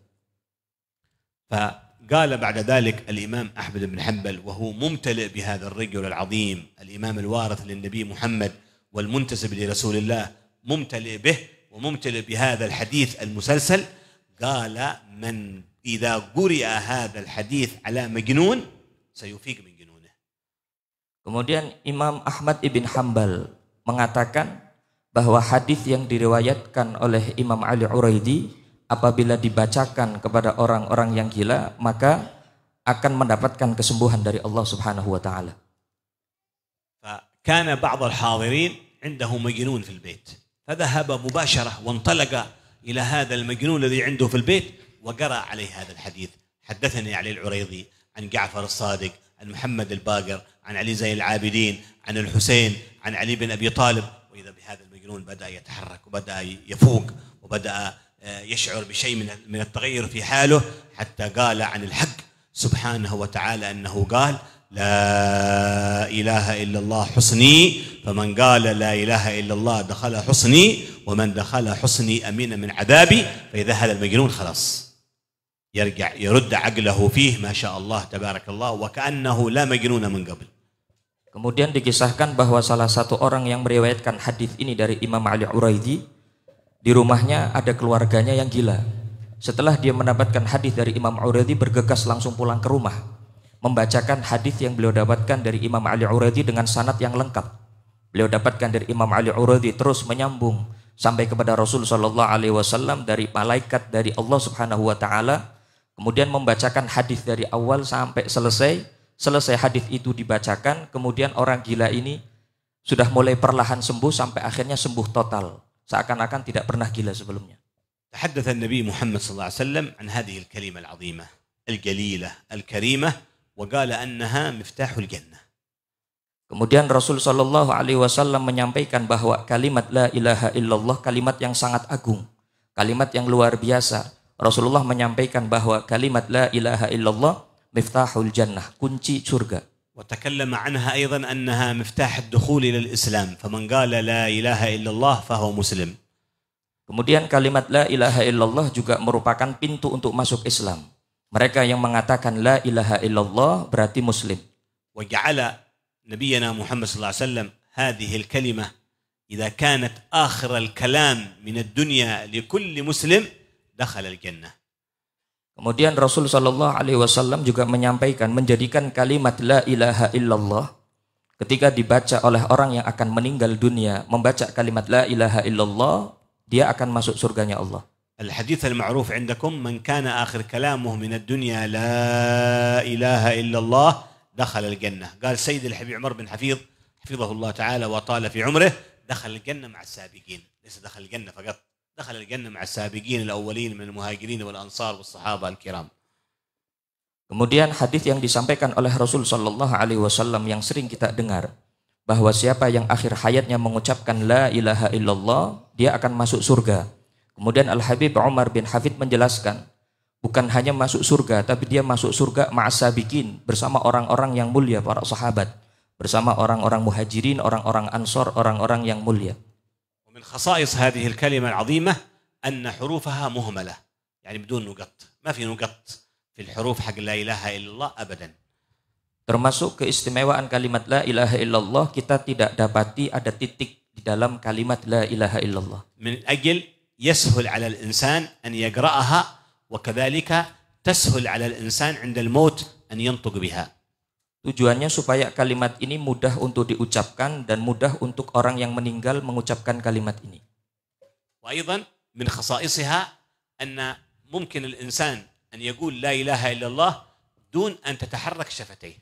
Speaker 1: فقال بعد ذلك الإمام أحمد بن حنبل وهو ممتلئ بهذا الرجل العظيم الإمام الوارث للنبي محمد والمنتسب لرسول الله، ممتلئ به وممتلئ بهذا الحديث المسلسل، قال من إذا قرئ هذا الحديث على مجنون سيفيق من جنونه.
Speaker 2: Kemudian Imam Ahmad ibn Hanbal mengatakan bahwa hadis yang diriwayatkan oleh Imam Ali Uraidi apabila dibacakan kepada orang-orang yang gila maka akan mendapatkan kesembuhan dari Allah Subhanahu wa taala.
Speaker 1: فكان بعض الحاضرين عنده مجنون في البيت، فذهب مباشرة وانطلق إلى هذا المجنون الذي عنده في البيت وقرأ عليه هذا الحديث. حدثني علي العريضي عن جعفر الصادق، عن محمد الباقر، عن علي زين العابدين، عن الحسين، عن علي بن أبي طالب، وإذا بهذا المجنون بدأ يتحرك وبدأ يفوق وبدأ يشعر بشيء من التغير في حاله، حتى قال عن الحق سبحانه وتعالى أنه قال لا إله إلا الله حصني، فمن قال لا إله إلا الله دخل حصني، ومن دخل حصني أمين من عذابي. فإذا هذا المجنون خلاص يرجع يرد عقله فيه ما شاء الله تبارك الله وكأنه لا مجنون من قبل.
Speaker 2: Kemudian dikisahkan bahwa salah satu orang yang meriwayatkan hadis ini dari Imam Ali Uraidi, di rumahnya ada keluarganya yang gila. Setelah dia mendapatkan hadis dari Imam Uraidi, bergegas langsung pulang ke rumah, membacakan hadis yang beliau dapatkan dari Imam Ali Uraidi dengan sanad yang lengkap. Beliau dapatkan dari Imam Ali Uraidi terus menyambung sampai kepada Rasul sallallahu alaihi wasallam dari malaikat dari Allah Subhanahu wa taala. Kemudian membacakan hadis dari awal sampai selesai. Selesai hadis itu dibacakan, kemudian orang gila ini sudah mulai perlahan sembuh sampai akhirnya sembuh total, seakan-akan tidak pernah gila sebelumnya.
Speaker 1: تحدث النبي محمد صلى الله عليه وسلم عن هذه الكلمة العظيمة الجليلة الكريمة وقال أنها مفتاح الجنة.
Speaker 2: Kemudian Rasul sallallahu alaihi wasallam menyampaikan bahwa kalimat la ilaha illallah kalimat yang sangat agung, kalimat yang luar biasa. Rasulullah menyampaikan bahwa kalimat la ilaha illallah miftahul jannah, kunci surga.
Speaker 1: وتكلم عنها أيضا أنها مفتاح الدخول إلى الإسلام، فمن قال لا إله إلا الله فهو مسلم.
Speaker 2: Kemudian kalimat la ilaha illallah juga merupakan pintu untuk masuk Islam. Mereka yang mengatakan la ilaha illallah berarti muslim.
Speaker 1: وجعل نبينا محمد صلى الله عليه وسلم هذه الكلمة إذا كانت آخر الكلام من الدنيا لكل مسلم دخل الجنة.
Speaker 2: Kemudian Rasul sallallahu alaihi wasallam juga menyampaikan, menjadikan kalimat la ilaha illallah ketika dibaca oleh orang yang akan meninggal dunia, membaca kalimat la ilaha illallah, dia akan masuk surganya Allah.
Speaker 1: الحديث المعروف عندكم من كان آخر كلامه من الدنيا لا إله إلا الله دخل الجنة. قال سيد الحبيب عمر بن حفيظ حفظه الله تعالى وطال في عمره دخل الجنة مع السابقين، ليس دخل الجنة فقط، دخل الجنة مع السابقين الأولين من المهاجرين والأنصار والصحابة الكرام.
Speaker 2: Kemudian hadis yang disampaikan oleh Rasul sallallahu alaihi wasallam yang sering kita dengar, bahwa siapa yang akhir hayatnya mengucapkan la ilaha illallah, dia akan masuk surga. Kemudian Al-Habib Umar bin Hafid menjelaskan, bukan hanya masuk surga, tapi dia masuk surga ma'as sabiqin, bersama orang-orang yang mulia, para sahabat. bersama orang-orang muhajirin, orang-orang ansor, orang-orang yang mulia.
Speaker 1: ومن خصائص هذه الكلمة العظيمة أن حروفها مهملة، يعني بدون نقط، ما في نقط في الحروف حق لا إله إلا الله أبدا.
Speaker 2: Termasuk keistimewaan kalimat la ilaha illallah, kita tidak dapati ada titik di dalam kalimat la ilaha illallah.
Speaker 1: من أجل يسهل على الإنسان أن يقرأها، وكذلك تسهل على الإنسان عند الموت أن ينطق بها.
Speaker 2: Tujuannya supaya kalimat ini mudah untuk diucapkan dan mudah untuk orang yang meninggal mengucapkan kalimat ini.
Speaker 1: وأيضا من خصائصها أن ممكن الإنسان أن يقول لا إله إلا الله دون أن تتحرك شفتيه،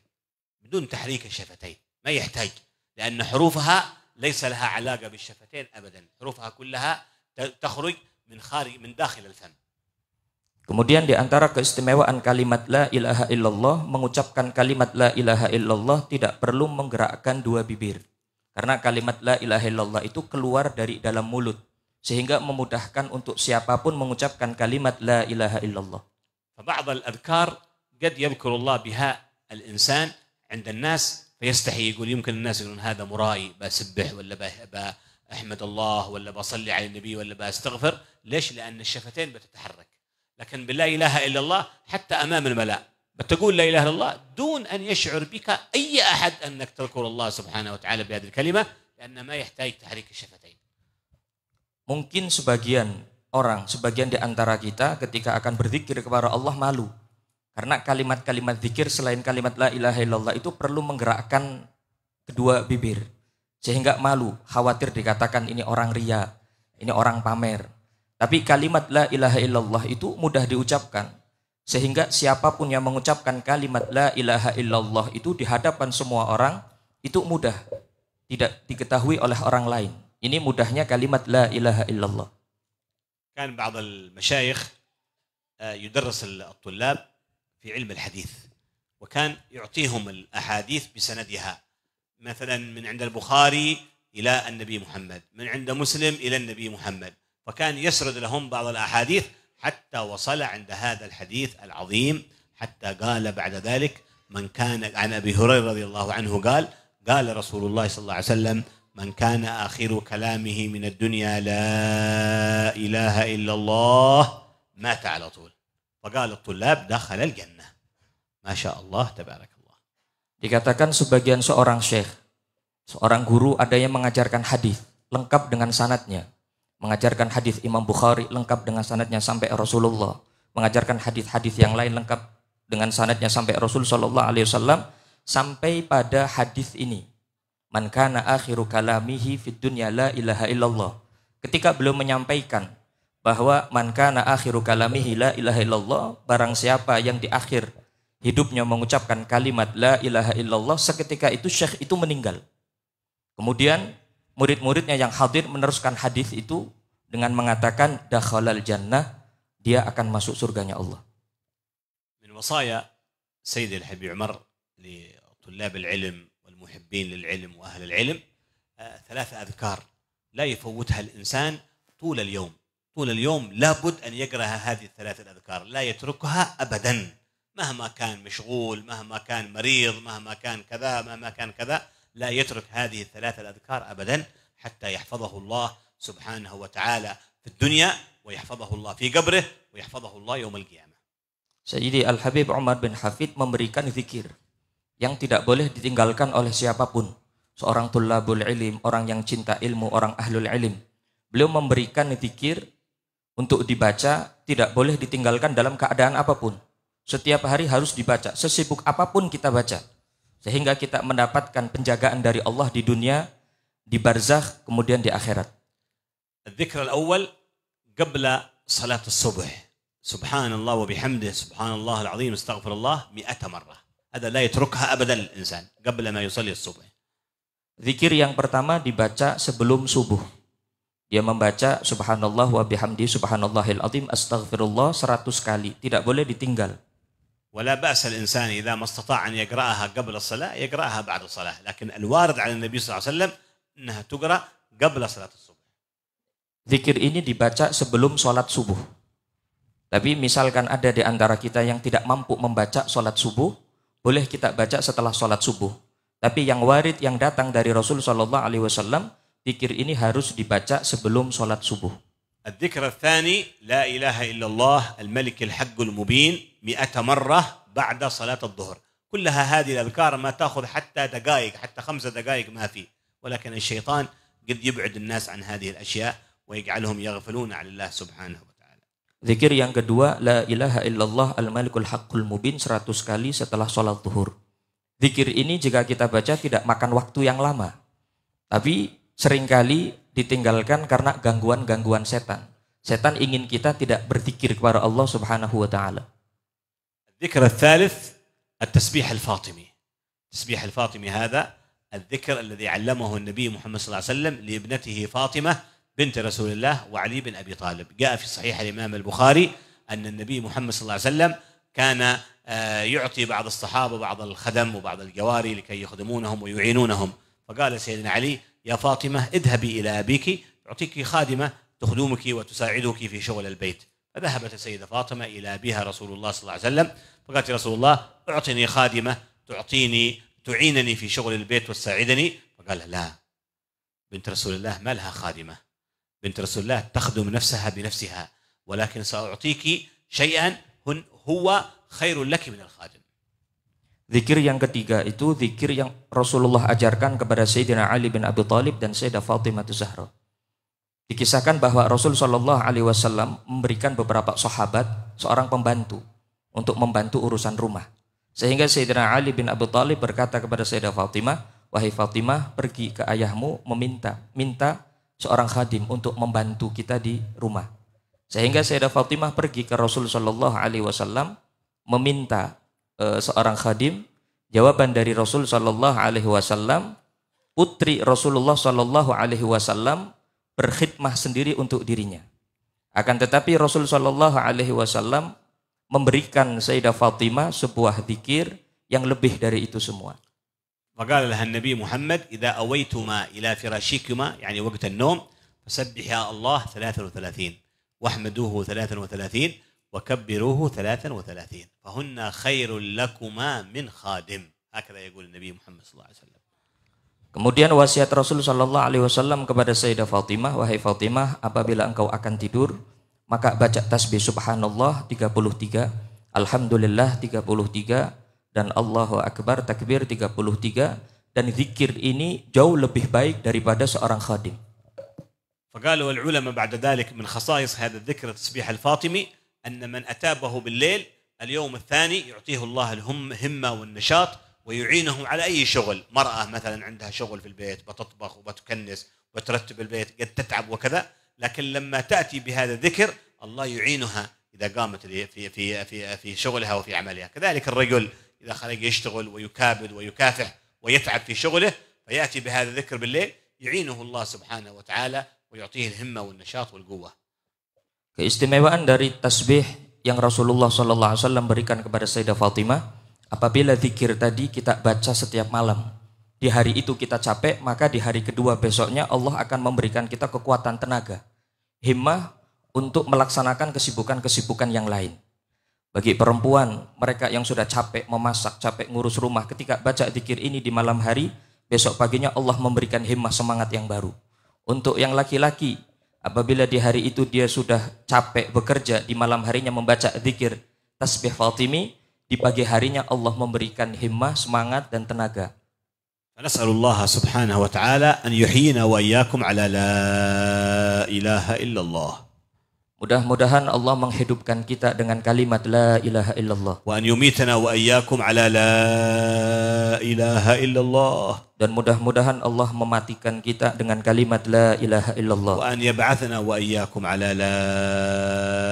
Speaker 1: بدون تحريك الشفتين، ما يحتاج، لأن حروفها ليس لها علاقة بالشفتين أبدا، حروفها كلها تخرج من داخل الفم.
Speaker 2: Kemudian di antara keistimewaan kalimat la ilaha illallah, mengucapkan kalimat la ilaha illallah tidak perlu menggerakkan dua bibir. Karena kalimat la ilaha illallah itu keluar dari dalam mulut, sehingga memudahkan untuk siapapun mengucapkan kalimat la ilaha illallah.
Speaker 1: فبعض الأذكار قد يذكر الله بها الإنسان عند الناس فيستحي، يقول يمكن الناس يقولون هذا مرائي، بسبح ولا بأحمد الله ولا بصلي على النبي ولا بأستغفر. ليش؟ لأن الشفتين بتتحرك. لكن باللا إله إلا الله حتى أمام الملأ بتقول لا إله إلا الله دون أن يشعر بك أي أحد أنك تذكر الله سبحانه وتعالى بهذه الكلمة، لأن ما يحتاج تحريك الشفتين.
Speaker 2: Mungkin sebagian orang, sebagian di antara kita ketika akan berzikir kepada Allah malu. Karena kalimat-kalimat zikir selain kalimat la ilaha illallah itu perlu menggerakkan kedua bibir. Sehingga malu, khawatir dikatakan ini orang ria, ini orang pamer. Tapi kalimat la ilaha illallah itu mudah diucapkan. Sehingga siapapun yang mengucapkan kalimat la ilaha illallah itu di hadapan semua orang, itu mudah. Tidak diketahui oleh orang lain. Ini mudahnya kalimat la ilaha illallah.
Speaker 1: كان بعض المشايخ يدرس الطلاب في علم الحديث، وكان يعطيهم الأحاديث بسندها، مثلا من عند البخاري إلى النبي محمد، من عند مسلم إلى النبي محمد، فكان يسرد لهم بعض الأحاديث حتى وصل عند هذا الحديث العظيم، حتى قال بعد ذلك من كان عن أبي هريرة رضي الله عنه قال رسول الله صلى الله عليه وسلم من كان آخر كلامه من الدنيا لا إله إلا الله مات على طول، فقال الطلاب دخل الجنة. ما شاء الله تبارك الله.
Speaker 2: Dikatakan sebagian seorang syekh, seorang guru ada yang mengajarkan hadis lengkap dengan sanadnya. Mengajarkan hadis Imam Bukhari lengkap dengan sanadnya sampai Rasulullah. Mengajarkan hadis-hadis yang lain lengkap dengan sanadnya sampai Rasul sallallahu alaihi wasallam, sampai pada hadis ini. Man kana akhiru kalamihi fid dunya la ilaha illallah. Ketika beliau menyampaikan bahwa man kana akhiru kalamihi la ilaha illallah, barang siapa yang di akhir hidupnya mengucapkan kalimat la ilaha illallah, seketika itu syekh itu meninggal. Kemudian murid-muridnya yang hadir meneruskan hadis itu dengan mengatakan dakhalal jannah, dia akan masuk surganya Allah.
Speaker 1: Min wasaya Sayyid al-Habib Umar li طلاب العلم والمحبين للعلم وأهل العلم 3 أذكار لا يفوتها الإنسان طول اليوم. طول اليوم لابد أن يقرأ هذه ال3 الأذكار، لا يتركها أبدا، مهما كان مشغول، مهما كان مريض، مهما كان كذا، مهما كان كذا، لا يترك هذه ال3 الأذكار أبدا حتى يحفظه الله سبحانه وتعالى في الدنيا، ويحفظه الله في قبره، ويحفظه الله يوم القيامة.
Speaker 2: Sayyidi Al-Habib Umar bin Hafid memberikan zikir yang tidak boleh ditinggalkan oleh siapapun. Seorang tullabul ilim, orang yang cinta ilmu, orang ahlul ilim. Beliau memberikan zikir untuk dibaca, tidak boleh ditinggalkan dalam keadaan apapun. Setiap hari harus dibaca, sesibuk apapun kita baca. Sehingga kita mendapatkan penjagaan dari Allah di dunia, di barzakh, kemudian di akhirat.
Speaker 1: الذكر الأول قبل صلاة الصبح سبحان الله وبحمده سبحان الله العظيم استغفر الله 100 مرة. هذا لا يتركها أبدا الإنسان قبل ما يصلي الصبح.
Speaker 2: Zikir yang pertama dibaca sebelum subuh. Dia membaca subhanallah wa bihamdi subhanallahil azim astaghfirullah 100 kali. Tidak boleh ditinggal.
Speaker 1: ولا بأس الإنسان إذا ما استطاع أن يقرأها قبل الصلاة يقرأها بعد الصلاة، لكن الوارد على النبي صلى الله عليه وسلم أنها تقرأ قبل صلاة الصبح.
Speaker 2: Zikir ini dibaca sebelum sholat subuh. Tapi misalkan ada di antara kita yang tidak mampu membaca sholat subuh, boleh kita baca setelah sholat subuh. Tapi yang warid yang datang dari Rasul sallallahu alaihi wasallam, zikir ini harus dibaca sebelum sholat subuh.
Speaker 1: الذكر الثاني لا إله إلا الله الملك الحق المبين 100 مرة بعد صلاة الظهر. كلها هذه الأذكار ما تأخذ حتى دقائق، حتى 5 دقائق ما في، ولكن الشيطان قد يبعد الناس عن هذه الأشياء ويجعلهم يغفلون عن الله سبحانه وتعالى.
Speaker 2: Zikir yang kedua, la ilaha illallah al-malikul haqqul mubin 100 kali setelah sholat zuhur. Zikir ini jika kita baca tidak makan waktu yang lama, tapi seringkali ditinggalkan karena gangguan-gangguan setan. Setan ingin kita tidak berzikir kepada Allah Subhanahu wa taala.
Speaker 1: الذكر الثالث التسبيح الفاطمي. التسبيح الفاطمي هذا الذكر الذي علمه النبي محمد صلى الله عليه وسلم لابنته فاطمة بنت رسول الله وعلي بن أبي طالب. جاء في صحيح الإمام البخاري أن النبي محمد صلى الله عليه وسلم كان يعطي بعض الصحابة بعض الخدم وبعض الجواري لكي يخدمونهم ويعينونهم، فقال سيدنا علي: يا فاطمة اذهبي إلى أبيك يعطيك خادمة تخدمك وتساعدك في شغل البيت. فذهبت السيدة فاطمة إلى أبيها رسول الله صلى الله عليه وسلم فقالت: يا رسول الله أعطني خادمة تعينني في شغل البيت وتساعدني. فقال: لا، بنت رسول الله ما لها خادمة، بنت رسول الله تخدم نفسها بنفسها، ولكن سأعطيك شيئا هو خير لك من الخادم.
Speaker 2: Zikir yang ketiga itu zikir yang Rasulullah ajarkan kepada Sayyidina Ali bin Abi Thalib dan Sayyidah Fatimah Zahra. Dikisahkan bahwa Rasul Shallallahu Alaihi Wasallam memberikan beberapa sahabat seorang pembantu untuk membantu urusan rumah. Sehingga Sayyidina Ali bin Abi Thalib berkata kepada Sayyidah Fatimah, wahai Fatimah, pergi ke ayahmu minta seorang khadim untuk membantu kita di rumah. Sehingga Sayyidah Fatimah pergi ke Rasul Shallallahu Alaihi Wasallam meminta seorang khadim. Jawaban dari Rasul Shallallahu Alaihi Wasallam, putri Rasulullah Shallallahu Alaihi Wasallam berkhidmah sendiri untuk dirinya. Akan tetapi Rasul Shallallahu Alaihi Wasallam memberikan Sayyidah Fatimah sebuah zikir yang lebih dari itu semua.
Speaker 1: فقال لها النبي محمد: إذا أويتما إلى فراشكما يعني وقت النوم فسبحا الله 33 واحمدوه 33 وكبروه 33 فهن خير لكما من خادم. هكذا يقول النبي محمد صلى الله عليه وسلم.
Speaker 2: Kemudian wasiat Rasul Shallallahu Alaihi Wasallam kepada Sayyidah Fatimah, wahai Fatimah, apabila engkau akan tidur, maka baca tasbih subhanallah 33, alhamdulillah 33, dan Allahu Akbar takbir 33, dan zikir ini jauh lebih baik daripada seorang khadim.
Speaker 1: فقالوا العلماء بعد ذلك من خصائص هذا الذكر التسبيح الفاطمي أن من أتابه بالليل اليوم الثاني يعطيه الله الهمة والنشاط ويعينه على أي شغل. مرأة مثلا عندها شغل في البيت، بتطبخ وبتكنس وترتب البيت، قد تتعب وكذا، لكن لما تأتي بهذا الذكر الله يعينها إذا قامت في شغلها وفي عملها. كذلك الرجل إذا خرج يشتغل ويكابد ويكافح ويتعب في شغله فيأتي بهذا الذكر بالليل يعينه الله سبحانه وتعالى ويعطيه الهمة والنشاط والقوة.
Speaker 2: Keistimewaan dari tasbih yang Rasulullah SAW berikan kepada Sayyidah Fatimah, apabila zikir tadi kita baca setiap malam, di hari itu kita capek, maka di hari kedua besoknya Allah akan memberikan kita kekuatan tenaga, himmah untuk melaksanakan kesibukan-kesibukan yang lain. Bagi perempuan, mereka yang sudah capek memasak, capek ngurus rumah, ketika baca zikir ini di malam hari, besok paginya Allah memberikan himmah semangat yang baru. Untuk yang laki-laki, apabila di hari itu dia sudah capek bekerja, di malam harinya membaca zikir tasbih Fatimi, di pagi harinya Allah memberikan himmah, semangat dan tenaga.
Speaker 1: فنسأل الله سبحانه وتعالى أن يحيينا وإياكم على لا إله إلا الله.
Speaker 2: Mudah-mudahan Allah menghidupkan kita dengan kalimat la ilaha illallah.
Speaker 1: وأن يميتنا وإياكم على لا إله إلا الله.
Speaker 2: Dan mudah-mudahan Allah mematikan kita dengan kalimat la ilaha illallah.
Speaker 1: وأن يبعثنا وإياكم على لا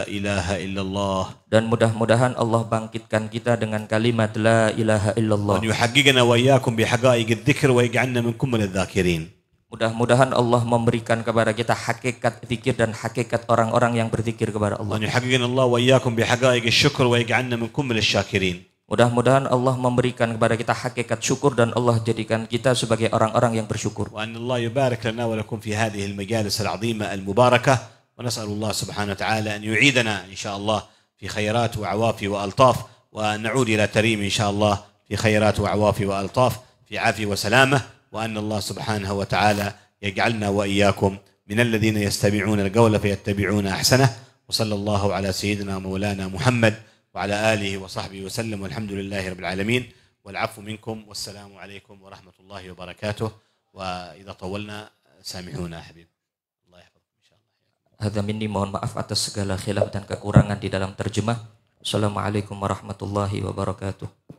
Speaker 1: إله إلا الله.
Speaker 2: Dan mudah-mudahan Allah bangkitkan kita dengan kalimat la ilaha illallah.
Speaker 1: وأن يحققنا وإياكم بحقائق الذكر ويجعلنا منكم من الذاكرين.
Speaker 2: Mudah-mudahan Allah memberikan kepada kita hakikat zikir dan hakikat orang-orang yang berzikir kepada Allah.
Speaker 1: وأن يحققنا الله وإياكم بحقائق الشكر ويجعلنا منكم من الشاكرين.
Speaker 2: Mudah-mudahan Allah memberikan kepada kita hakikat syukur dan Allah jadikan kita sebagai orang-orang yang bersyukur.
Speaker 1: وأن الله يبارك لنا ولكم في هذه المجالس العظيمة المباركة، ونسأل الله سبحانه وتعالى أن يعيدنا إن شاء الله في خيرات وعوافي وألطاف، ونعود إلى تريم إن شاء الله في خيرات وعوافي وألطاف في في عافية وسلامة، وأن الله سبحانه وتعالى يجعلنا وإياكم من الذين يستمعون القول فيتبعون أحسنه. وصلى الله على سيدنا مولانا محمد وعلى آله وصحبه وسلم، والحمد لله رب العالمين، والعفو منكم، والسلام عليكم ورحمة الله وبركاته. وإذا طولنا سامحونا يا حبيب. الله يحفظكم إن شاء الله.
Speaker 2: Hadza minni, mohon maaf atas segala khilaf dan kekurangan di dalam terjemah. Assalamualaikum warahmatullahi wabarakatuh.